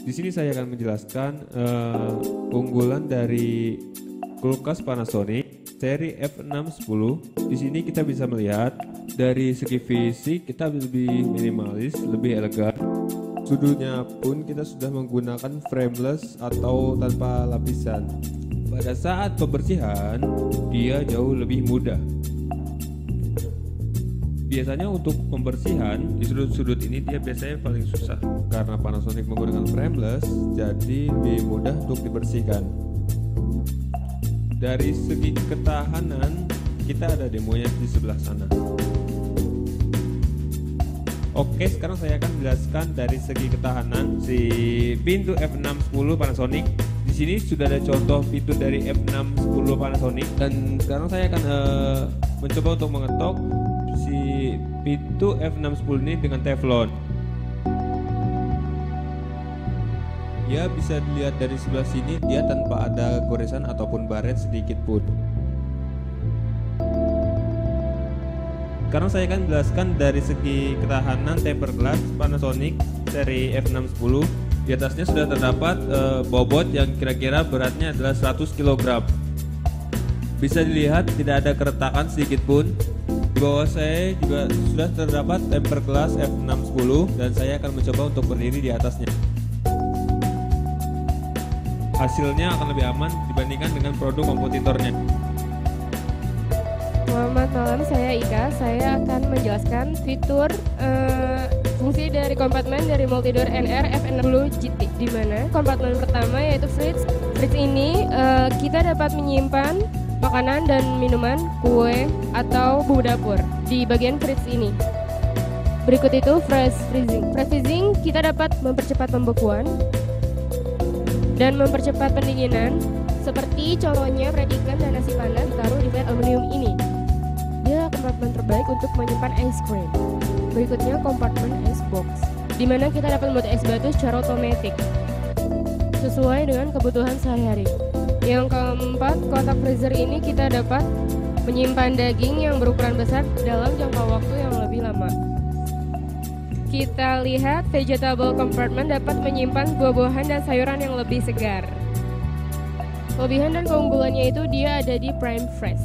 Di sini saya akan menjelaskan keunggulan dari kulkas Panasonic seri F610. Di sini kita bisa melihat dari segi fisik kita lebih minimalis, lebih elegan. Sudutnya pun kita sudah menggunakan frameless atau tanpa lapisan. Pada saat pembersihan dia jauh lebih mudah. Biasanya untuk pembersihan di sudut-sudut ini dia biasanya paling susah. Karena Panasonic menggunakan frameless, jadi lebih mudah untuk dibersihkan. Dari segi ketahanan, kita ada demonya di sebelah sana. Oke, sekarang saya akan menjelaskan dari segi ketahanan si pintu F610 Panasonic. Di sini sudah ada contoh pintu dari F610 Panasonic, dan sekarang saya akan mencoba untuk mengetok si pintu F610 ini dengan teflon. Ya, bisa dilihat dari sebelah sini dia tanpa ada goresan ataupun baret sedikit pun. Sekarang saya akan menjelaskan dari segi ketahanan tempered glass Panasonic seri F610. Di atasnya sudah terdapat bobot yang kira-kira beratnya adalah 100 kg. Bisa dilihat tidak ada keretakan sedikit pun. Di bawah saya juga sudah terdapat tempered glass F610 dan saya akan mencoba untuk berdiri di atasnya. Hasilnya akan lebih aman dibandingkan dengan produk kompetitornya. Selamat malam, saya Ika. Saya akan menjelaskan fitur fungsi dari kompartemen dari Multidoor NR F60 GT, di mana kompartemen pertama yaitu fridge. Fridge ini kita dapat menyimpan makanan dan minuman, kue, atau bumbu dapur di bagian fridge ini. Berikut itu fresh freezing. Fresh freezing kita dapat mempercepat pembekuan dan mempercepat pendinginan, seperti contohnya fried chicken dan nasi panas ditaruh di flat aluminium ini. Dia kompartemen terbaik untuk menyimpan ice cream. Berikutnya kompartemen ice box, di mana kita dapat membuat es batu secara otomatis sesuai dengan kebutuhan sehari-hari. Yang keempat, kotak freezer ini kita dapat menyimpan daging yang berukuran besar dalam jangka waktu yang lebih lama. Kita lihat vegetable compartment dapat menyimpan buah-buahan dan sayuran yang lebih segar. Kelebihan dan keunggulannya itu dia ada di Prime Fresh.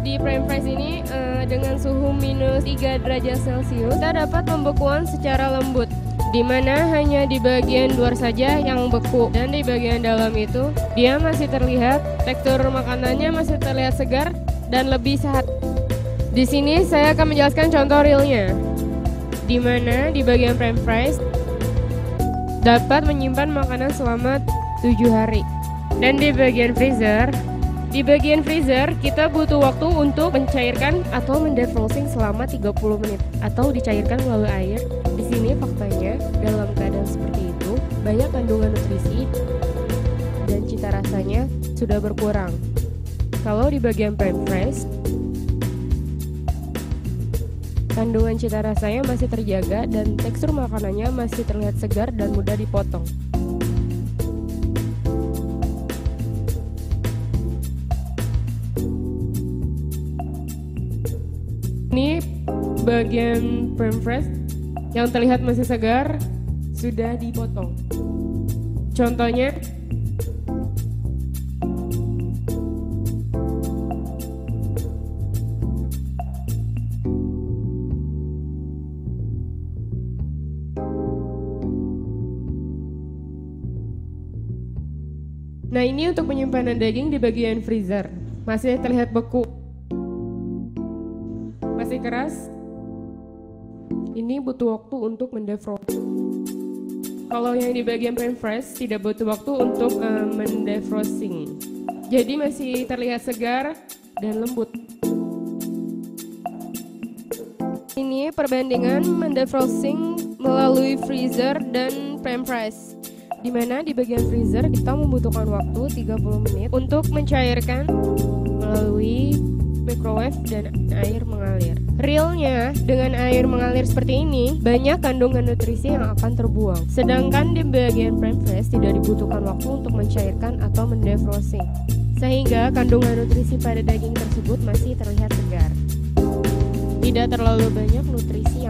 Di Prime Fresh ini dengan suhu minus 3 derajat Celcius kita dapat pembekuan secara lembut, di mana hanya di bagian luar saja yang beku dan di bagian dalam itu dia masih terlihat tekstur makanannya masih terlihat segar dan lebih sehat. Di sini saya akan menjelaskan contoh realnya, di mana di bagian Prime Fresh dapat menyimpan makanan selama 7 hari. Dan di bagian freezer kita butuh waktu untuk mencairkan atau mendefrosting selama 30 menit atau dicairkan melalui air. Di sini faktanya dalam keadaan seperti itu banyak kandungan nutrisi dan cita rasanya sudah berkurang. Kalau di bagian Prime Fresh kandungan cita rasanya masih terjaga dan tekstur makanannya masih terlihat segar dan mudah dipotong. Ini bagian Prime Fresh yang terlihat masih segar sudah dipotong. Contohnya nah, ini untuk penyimpanan daging di bagian freezer. Masih terlihat beku, masih keras. Ini butuh waktu untuk mendefrost. Kalau yang di bagian Prime Fresh tidak butuh waktu untuk mendefrosting. Jadi masih terlihat segar dan lembut. Ini perbandingan mendefrosting melalui freezer dan Prime Fresh, di mana di bagian freezer kita membutuhkan waktu 30 menit untuk mencairkan melalui microwave dan air mengalir. Realnya, dengan air mengalir seperti ini, banyak kandungan nutrisi yang akan terbuang. Sedangkan di bagian Prime Fresh tidak dibutuhkan waktu untuk mencairkan atau mendefrosting, sehingga kandungan nutrisi pada daging tersebut masih terlihat segar. Tidak terlalu banyak nutrisi